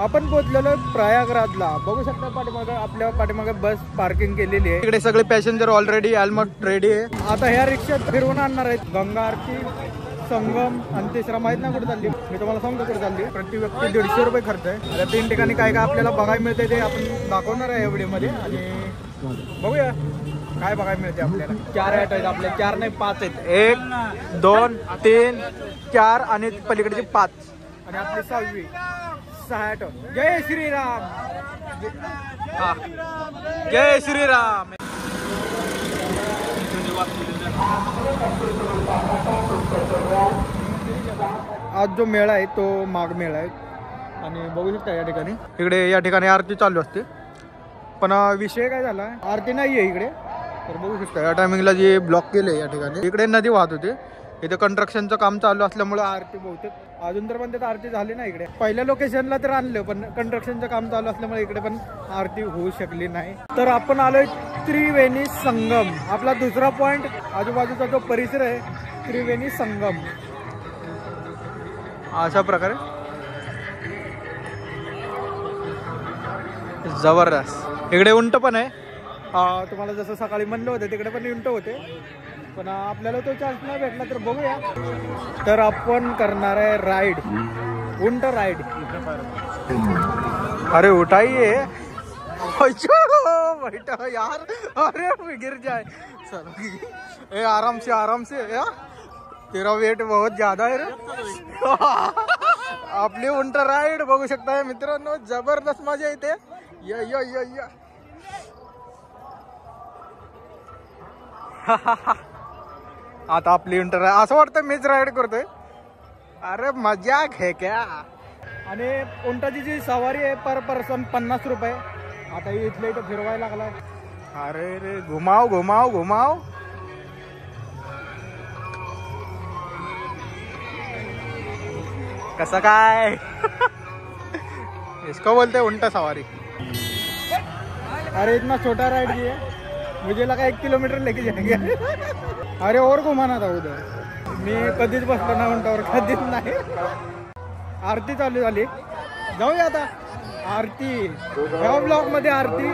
आपण पोहोचलेलो प्रयागराजला. बघू शकता पाठीमागे आपल्या पाठीमागे बस पार्किंग केलेली आहे. इकडे सगळे पॅसेंजर ऑलरेडी ऑलमोस्ट रेडी आहे. आता ह्या रिक्षात फिरवून आणणार आहेत. गंगा आरती, संगम आणि तिसरा माहित नाही कुठे चालली. मी तुम्हाला सांगतो कुठे चालली. प्रति व्यक्ती 150 रुपये खर्च आहे. आता 3 ठिकाणी काय काय आपल्याला बघायला मिळते ते आपण दाखवणार आहे या व्हिडिओमध्ये. आणि बघूया काय बघायला मिळते आपल्याला. 4 ॲटो आहेत आपले. 4 नाही 5 आहेत. 1 2 3 4 आणि पलीकडचे 5 आणि आपली 6वी 6 ॲटो. जय श्रीराम. हा जय श्रीराम. आज जो मेळा आहे तो माघ मेळा आहे. आणि बघू शकता या ठिकाणी इकडे या ठिकाणी आरती चालू असते. पण विषय काय झाला, आरती नाही आहे इकडे. तर बघू शकता या टायमिंगला जे ब्लॉक केले या ठिकाणी. इकडे नदी वाहत होते. इथे कंस्ट्रक्शनचं काम चालू असल्यामुळे आरती बहुतेक अजून तर पण त्यात आरती झाली नाही. इकडे पहिल्या लोकेशनला तर आणलं पण कंस्ट्रक्शनचं काम चालू असल्यामुळे इकडे पण आरती होऊ शकली नाही. तर आपण आलोय त्रिवेणी संगम. आपला दुसरा पॉइंट आजूबाजूचा जो परिसर आहे त्रिवेणी संगम अशा प्रकारे जबरदस्त. इकडे उंट पण आहे. तुम्हाला जसं सकाळी म्हणलं होतं तिकडे पण उंट होते पण आपल्याला तो चान्स नाही भेटला. तर बघूया. तर आपण करणार आहे राईड, उंट राईड. अरे उठाइए बैठा यार. अरे गिर जाए सर. ए आराम से यार. तेरा वेट बहुत ज्यादा है रे. आपली उंट राईड बघू शकताय मित्रांनो. जबरदस्त मजा येते. या आता आपली उंट राईड असं वाटतं मीच राईड करतोय. अरे मजा घे क्या. आणि उंटाची जी सवारी आहे पर पर्सन 50 रुपये. आता इथले इथं फिरवायला लागलाय. अरे रे घुमाव. कसं काय. इसको बोलते उंट सवारी. अरे इतना छोटा राइड भी है. मुझे लगा 1 किलोमीटर लेके जाएंगे. अरे और घुमाना था उधर. मी कधीच बसलो ना उंटावर, कधीच नाही. आरती चालू झाली. जाऊया आता आरती. ह्या ब्लॉक मध्ये आरती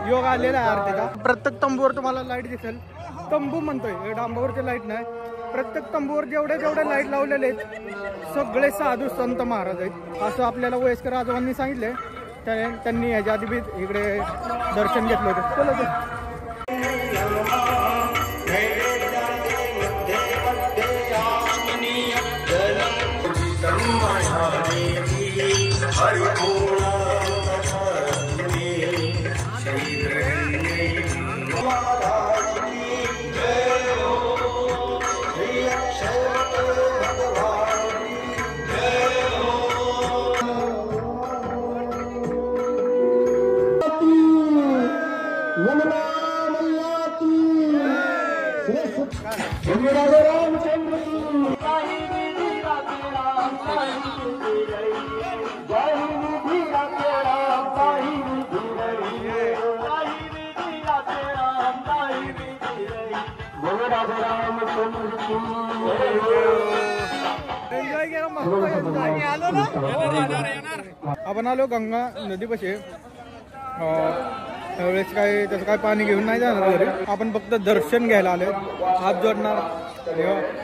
योग आलेला आहे आरतीचा. प्रत्येक तंबूवर तुम्हाला लाईट दिसेल. तंबू म्हणतोय, डांबावरचे लाईट नाही. प्रत्येक तंबूवर जेवढे लाईट लावलेले आहेत सगळे साधू संत महाराज आहेत असं आपल्याला वयस्कर आजोबांनी सांगितले. त्यांनी याच्या आधी इकडे दर्शन घेतलं होतं. आपण आलो गंगा नदीपाशी. त्यावेळेस काय त्याचं काय पाणी घेऊन नाही जाणार घरी. आपण फक्त दर्शन घ्यायला आलोय. हात जोडणार.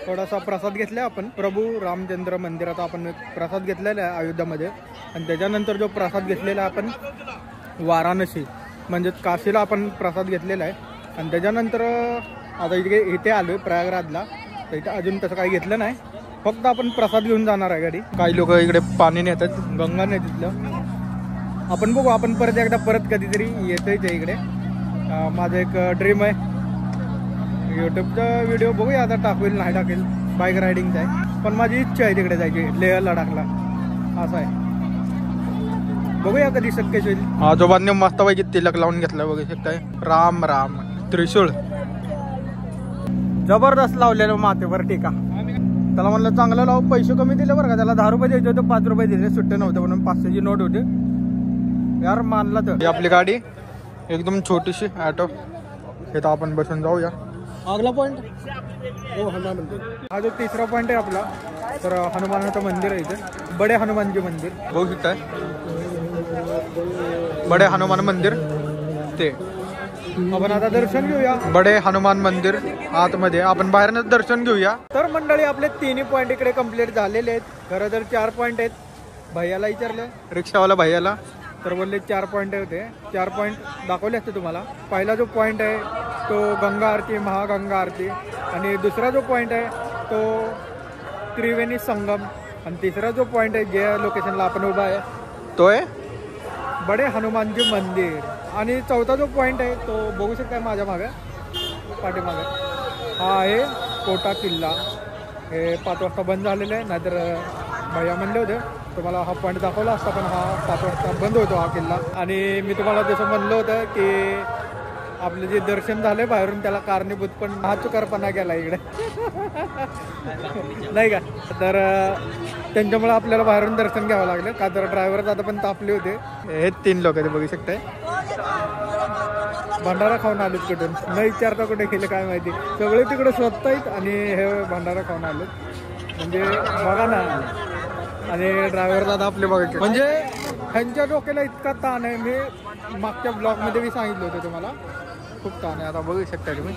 थोडासा प्रसाद घेतला आपण. प्रभू रामचंद्र मंदिरात आपण प्रसाद घेतलेला आहे अयोध्यामध्ये. आणि त्याच्यानंतर जो प्रसाद घेतलेला आहे आपण वाराणसी म्हणजेच काशीला आपण प्रसाद घेतलेला आहे. आणि त्याच्यानंतर आता इथे आलोय प्रयागराजला. तर इथे अजून तसं काही घेतलं नाही. फक्त आपण प्रसाद घेऊन जाणार आहे गाडी. काही लोक इकडे पाणी नेतात गंगा नदीतलं. आपण बघू. आपण परत कधीतरी येतोय इकडे. माझं एक ड्रीम आहे. यूट्यूबचा व्हिडिओ बघूया आता टाकवेल नाही टाकेल. बाईक रायडिंगचा आहे. पण माझी इच्छा आहे तिकडे जायची, लेह लडाखला. असं आहे, बघूया कधी शक्य होईल. आजोबांनी मस्तपैकी तिलक लावून घेतलं बघू शकताय. राम राम त्रिशूळ जबरदस्त लावलेलं माथेवर टीका. त्याला म्हणलं चांगलं लाव, पैसे कमी दिले बरं का. त्याला 10 रुपये द्यायचे होते, 5 रुपये दिले, सुट्टे नव्हते म्हणून 500ची नोट होती यार. मानला तर आपली गाडी एकदम छोटीशी ऑटो. हे तर आपण बसून जाऊया. अगला पॉइंट हा जो तिसरा पॉइंट आहे आपला, तर हनुमानाचं मंदिर आहे इथे. बडे हनुमानजी मंदिर बघू शकताय. बडे हनुमान मंदिर ते आपण आता दर्शन घेऊया. बडे हनुमान मंदिर आतमध्ये, आपण बाहेरच दर्शन घेऊया. तर मंडळी आपले 3 पॉइंट इकडे कंप्लीट झालेले आहेत. खरं तर 4 पॉइंट आहेत. भैयाला विचारले, रिक्षावाला भैयाला, तर बोलले 4 पॉइंट होते. 4 पॉइंट दाखवले असते तुम्हाला. पहिला जो पॉइंट आहे तो गंगा आरती, महागंगा आरती. आणि दुसरा जो पॉइंट आहे तो त्रिवेणी संगम. आणि तिसरा जो पॉइंट आहे ज्या लोकेशनला आपण उभा आहे तो आहे बडे हनुमानजी मंदिर. आणि चौथा जो पॉइंट आहे तो बघू शकता माझ्या मागे, पाठीमागे, हा आहे कोटा किल्ला. हे 5 वाजता बंद झालेलं आहे, नाहीतर भैया म्हणले होते तुम्हाला हा पॉईंट दाखवला असता, पण हा 5 वाजता बंद होतो हा किल्ला. आणि मी तुम्हाला जसं म्हणलं होतं की आपलं जे दर्शन झालंय बाहेरून त्याला कारणीभूत पण हा चुकारपणा केला इकडे नाही का. तर त्यांच्यामुळे आपल्याला बाहेरून दर्शन घ्यावं लागलं का, तर ड्रायव्हर दादा पण तापले होते. हे 3 लोक ते बघू शकताय. भंडारा खाऊन आलेत कुठून, न विचारता कुठे गेले काय माहिती. सगळे तिकडे शोधतायत आणि हे भंडारा खाऊन आलेत म्हणजे बघा ना. आणि ड्रायव्हर दादा आपले बघायचे म्हणजे ह्यांच्या डोक्याला इतका ताण आहे. मी मागच्या ब्लॉगमध्ये बी सांगितलं होतं तुम्हाला, खूप ताण आहे. आता बघू शकता तुम्ही.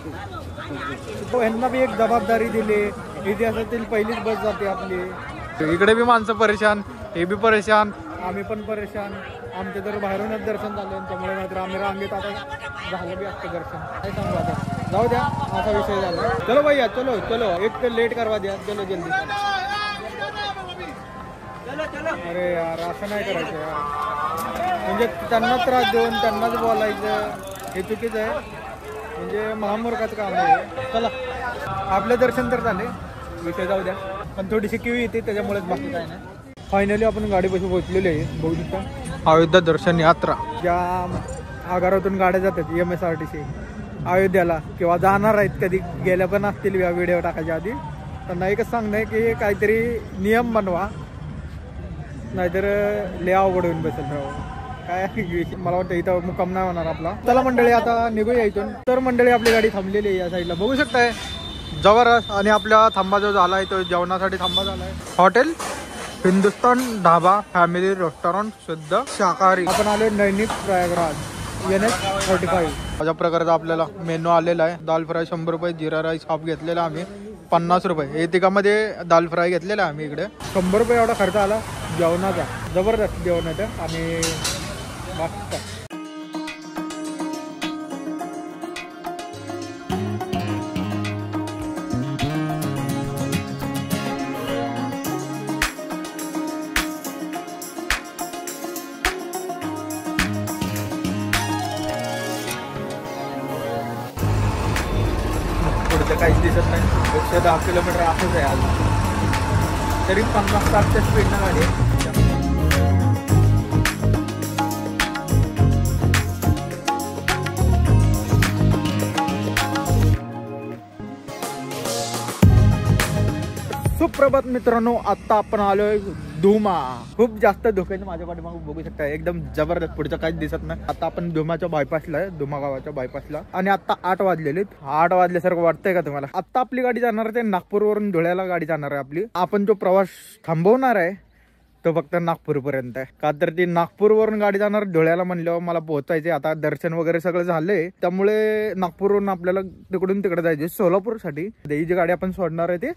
ह्यांना बी एक जबाबदारी दिली. इतिहासातील पहिलीच बस जाते आपली. इकडे बी माणसं परेशान, हे बी परेशान, आम्ही पण परेशान. आमचे तर बाहेरूनच दर्शन झालं त्यामुळे, नाहीतर आम्ही रांगेत आता झालं बी असतं दर्शन. काय सांगू आता, जाऊ द्या, असा विषय झाला. चलो भैया, चलो चलो, एक लेट करवा द्या, चलो जल्दी. अरे यार असं नाही करायचं यार. म्हणजे त्यांना त्रास देऊन त्यांनाच बोलायचं हे चुकीचं आहे. म्हणजे महामूर्खाचं काम आहे. चला, आपलं दर्शन तर झाले, विषय जाऊ द्या. पण थोडीशी किवी येते त्याच्यामुळेच, बाकी काय नाही. फायनली आपण गाडीपाशी पोहोचलेले आहे. बघू शकता अयोध्या दर्शन यात्रा. ज्या आगारातून गाड्या जातात MSRTC अयोध्याला किंवा जाणार आहेत, कधी गेल्या पण असतील या व्हिडिओ टाकायच्या आधी, त्यांना एकच सांगणं आहे की काहीतरी नियम बनवा, नाहीतर लय अवघड होऊन बसेल काय. मला वाटतं इथं मुक्काम नाही होणार आपला. चला मंडळी आता निघूया इथून. तर मंडळी आपली गाडी थांबलेली आहे या साईडला, बघू शकताय जवळच. आणि आपला थांबा जो झाला आहे तो जेवणासाठी थांबा झाला आहे. Hotel Hindustan dhaba family restaurant शुद्ध शाकाहारी. आपण आलो नैनिक प्रयागराज NH45. अशा प्रकारचा आपल्याला मेनू आलेला आहे. दाल फ्राय 100 रुपये, जिरा राईस हाफ घेतलेला आम्ही 50 रुपये. हे तिघामध्ये दाल फ्राय घेतलेला आम्ही इकडे. 100 रुपये एवढा खर्च आला जेवणाचा. जबरदस्त जेवण येतं आणि मस्त. पुढचं काहीच दिसत नाही. 110 किलोमीटर असंच आहे आज, तरी 50-60च्या स्पीडनं गाडी आहे. सुप्रभात मित्रांनो, आता आपण आलोय धुमा. खूप जास्त धुक्याचं माझ्या पाठीमागे बघू शकता, एकदम जबरदस्त. पुढचं काहीच दिसत नाही. आता आपण धुमाच्या बायपासला आहे, धुमा गावाच्या बायपासला. आणि आता 8 वाजलेले. 8 वाजल्यासारखं वाटतंय का तुम्हाला? आता आपली गाडी जाणार आहे नागपूरवरून धुळ्याला गाडी जाणार आहे आपली. आपण जो प्रवास थांबवणार आहे तो फक्त नागपूरपर्यंत आहे. का तर ती नागपूरवरून गाडी जाणार, धुळ्याला म्हणल्यावर मला पोहोचायचे. आता दर्शन वगैरे सगळं झालंय, त्यामुळे नागपूरवरून आपल्याला तिकडून तिकडे जायचे सोलापूरसाठी. ही जी गाडी आपण सोडणार आहे ती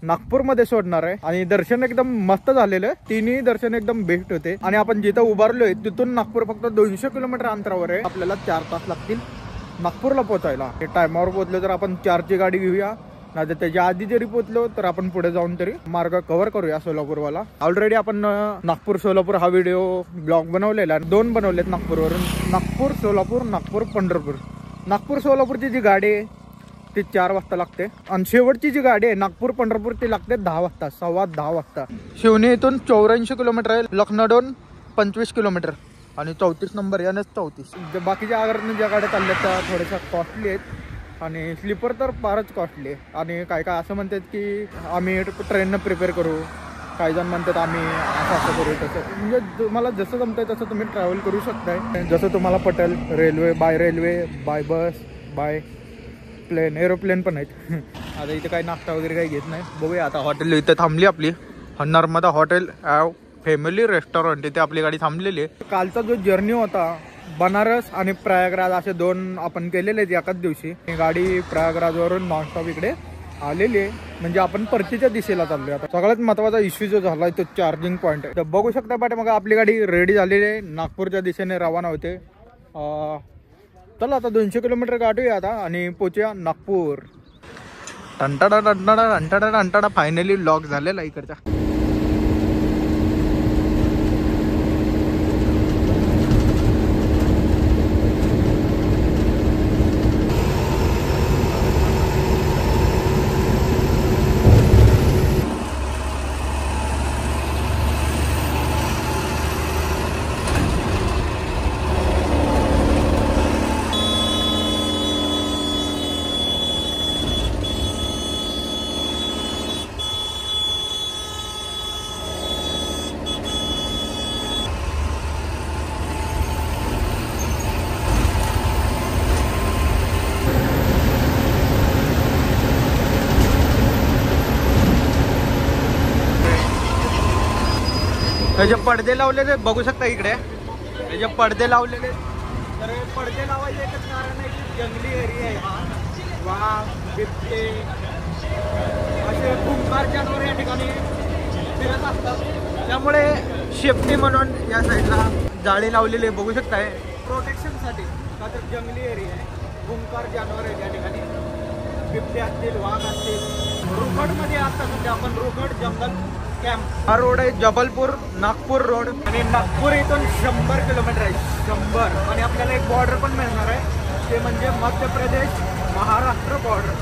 नागपूरमध्ये सोडणार आहे. आणि दर्शन एकदम मस्त झालेलं. 3ही दर्शन एकदम बेस्ट होते. आणि आपण जिथं उभारलोय तिथून नागपूर फक्त 200 किलोमीटर अंतरावर आहे. आपल्याला 4 तास लागतील नागपूरला पोहोचायला. टायमावर पोहोचलो तर आपण 4ची गाडी घेऊया, नाही त्याच्या आधी जरी पोहोचलो तर आपण पुढे जाऊन तरी मार्ग कव्हर करूया सोलापूरवाला. ऑलरेडी आपण नागपूर सोलापूर हा व्हिडिओ ब्लॉग बनवलेला आहे. 2 बनवलेत नागपूरवरून. नागपूर सोलापूर, नागपूर पंढरपूर. नागपूर सोलापूरची जी गाडी आहे ती 4 वाजता लागते. आणि शेवटची जी गाडी आहे नागपूर पंढरपूर ती लागते 10 वाजता, 10:15 वाजता. शिवनी इथून 84 किलोमीटर आहे, लखनौहून 25 किलोमीटर आणि 34 नंबर यानेच 34. बाकीच्या आगारातून ज्या गाड्या चालल्या त्या थोड्याशा कॉस्टली आहेत आणि स्लीपर तर फारच कॉस्टली आहे. आणि काय काय असं म्हणतात की आम्ही ट्रेननं प्रिपेअर करू, काही जण म्हणतात आम्ही असं करू तसं. म्हणजे तुम्हाला जसं जमतंय तसं तुम्ही ट्रॅव्हल करू शकताय, जसं तुम्हाला पटेल. Railway, by bus, by plane, aeroplane पण आहेत. आता इथे काही नाश्ता वगैरे काही घेत नाही. बघूया आता हॉटेल इथे थांबली आपली नर्मदा हॉटेल फॅमिली रेस्टॉरंट, इथे आपली गाडी थांबलेली आहे. कालचा जो जर्नी होता बनारस आणि प्रयागराज असे 2 आपण केलेले आहेत एकाच दिवशी. गाडी प्रयागराजवरून नॉनस्टॉप इकडे आलेली आहे, म्हणजे आपण परतीच्या दिशेला चाललोय. आता सगळ्यात महत्वाचा इश्यू जो झाला तो चार्जिंग पॉईंट आहे. तर बघू शकता पाठी मग आपली गाडी रेडी झालेली आहे, नागपूरच्या दिशेने रवाना होते. चला आता 200 किलोमीटर गाठूया आता आणि पोचूया नागपूर. टंटाडा फायनली लॉक झालेला इकडचा. त्याचे पडदे लावलेले बघू शकता इकडे, त्याचे पडदे लावलेले. तर हे पडदे लावायचे एकच कारण आहे की जंगली एरिया आहे हा. वाघ, बिबटे असे खूप जनावर या ठिकाणी फिरत असतात, त्यामुळे सेफ्टी म्हणून या साईडला जाळी लावलेली आहे बघू शकताय प्रोटेक्शनसाठी. का तर जंगली एरिया आहे, खूंखार जनावर आहे या ठिकाणी, बिबटे असतील, वाघ असतील. रुखडमध्ये आता सध्या आपण रुखड जंगल कॅम्प. हा रोड आहे जबलपूर नागपूर रोड आणि नागपूर इथून 100 किलोमीटर आहे, 100. आणि आपल्याला एक बॉर्डर पण मिळणार आहे, ते म्हणजे मध्य प्रदेश महाराष्ट्र बॉर्डर.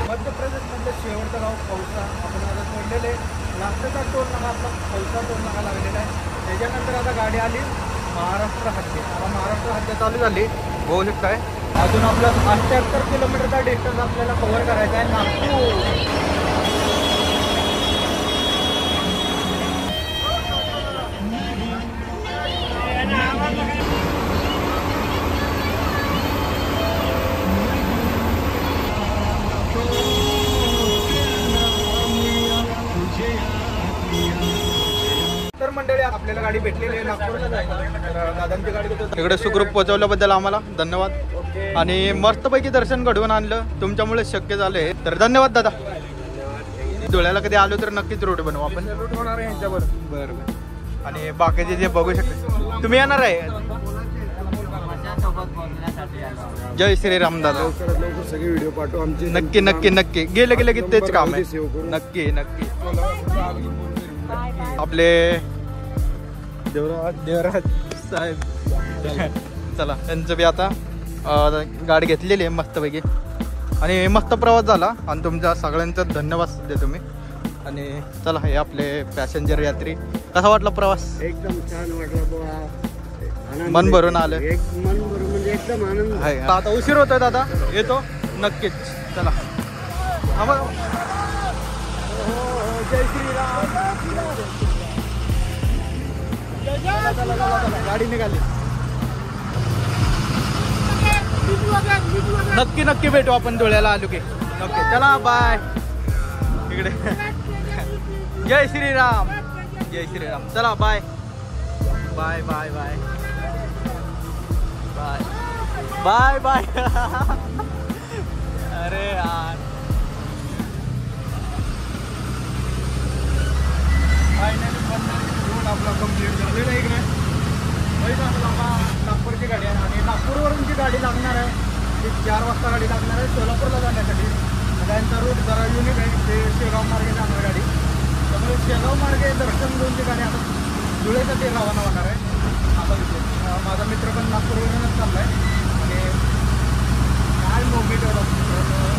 मध्य प्रदेशमधलं शेवटचं गाव पौसा आपण आता सोडलेले. नागपूरचा टोल नाका आपला पौसा टोल नाका लागलेला आहे. त्याच्यानंतर आता गाडी आली महाराष्ट्र हद्द. आता महाराष्ट्र हद्द चालू झाली बघू शकताय. अजून आपला 78 किलोमीटरचा डिस्टन्स आपल्याला कव्हर करायचा आहे नागपूर. तर मंडळी आपल्याला गाडी भेटलेली आहे नागपूरला जायला. तर दादांची गाडी तिकडे सुखरूप पोहोचवल्याबद्दल आम्हाला धन्यवाद. आणि मस्तपैकी दर्शन घडवून आणलं, तुमच्यामुळे शक्य झाले. तर धन्यवाद दादा. धुळ्याला कधी आलो तर नक्कीच रोड बनवू आपण. रूट होणार आहे यांच्यावर. बरं. आणि बाकीचे जे बघू शकता तुम्ही येणार आहे. जय श्रीराम दादा. सगळे व्हिडिओ पाठवू आमचे. नक्की नक्की नक्की गेले गेले की तेच काम आहे. नक्की नक्की. आपले देवराज साहेब चला त्यांचं बी आता गाडी घेतलेली आहे मस्तपैकी आणि मस्त प्रवास झाला. आणि तुमच्या सगळ्यांचा धन्यवाद देतो मी. आणि चला हे आपले पॅसेंजर यात्री. कसा वाटला प्रवास? एकदम छान वाटला, मन भरून आलं. मन भरून म्हणजे एकदम आनंद आहे. आता उशीर होतोय दादा, येतो नक्कीच. चला जय श्रीराम. गाडी निघाली. नक्की नक्की भेटू आपण धुळ्याला आलो की. ओके चला बाय. इकडे जय श्रीराम. जय श्रीराम. चला bye bye bye bye bye bye bye. अरे यार फायनली आपला कंप्लीट झालेला आहे. इकडे नागपूरची गाडी आहे आणि नागपूरवरून जी गाडी लागणार आहे ती 4 वाजता गाडी लागणार आहे सोलापूरला जाण्यासाठी. त्यांचा रूट जरा युनिक आहे, ते शेगाव मार्गे जाणार गाडी. त्यामुळे शेगाव मार्गे दर्शन घेऊन ठिकाणी आता धुळेसाठी रवाना होणार आहे. आता माझा मित्र पण नागपूरवरूनच चाललाय आणि काय मोमेंट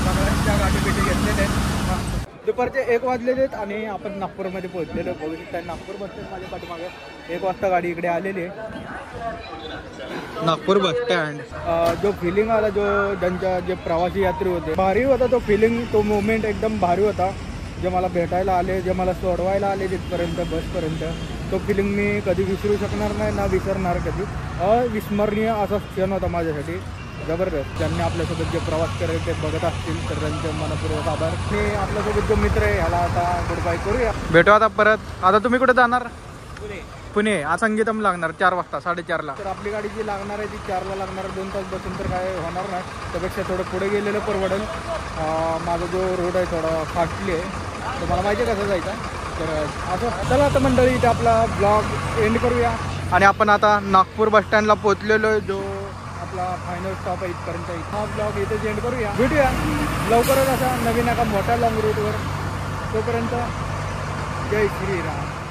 सगळ्यांच्या गाठी पेटी घेतलेले आहेत. दुपारचे 1 वाजलेले आहेत आणि आपण नागपूरमध्ये पोहोचलेलो बघू शकता. नागपूर बस स्टँड माझ्या पाठीमागे 1 वाजता गाडी इकडे आलेली आहे. नागपूर बस स्टँड जो फिलिंग आला जो ज्यांच्या जे प्रवासी यात्री होते भारी होता तो फिलिंग. तो मोमेंट एकदम भारी होता. जे मला भेटायला आले जे मला सोडवायला आले तिथपर्यंत बसपर्यंत तो फिलिंग मी कधी विसरू शकणार नाही ना विसरणार कधी. अविस्मरणीय असा क्षण होता माझ्यासाठी. जबरदस्त. ज्यांनी आपल्यासोबत जे प्रवास करायचे ते बघत असतील तर त्यांचे मनपूर्वक आभार. मी आपल्यासोबत जो मित्र आहे ह्याला आता गुड बाय करूया. भेटू आता परत. आता तुम्ही कुठे जाणार? पुणे. आज संगीतम लागणार 4 वाजता 4:30ला. तर आपली गाडी जी लागणार आहे ती 4ला लागणार. 2 तास बसून तर काय होणार नाही. त्यापेक्षा थोडं पुढे गेलेलं परवडेल. माझा जो रोड आहे थोडा फास्टली आहे तर मला माहिती आहे कसं जायचं. तर असं चला आता मंडळी इथे आपला ब्लॉग एंड करूया. आणि आपण आता नागपूर बस स्टँडला पोहोचलेलो आहे जो आपला फायनल स्टॉप आहे इथपर्यंत. हा ब्लॉग इथेच एंड करूया. भेटूया लवकरच असा नवीन एका मोठ्या लॉंग रूटवर. तोपर्यंत जय श्रीराम.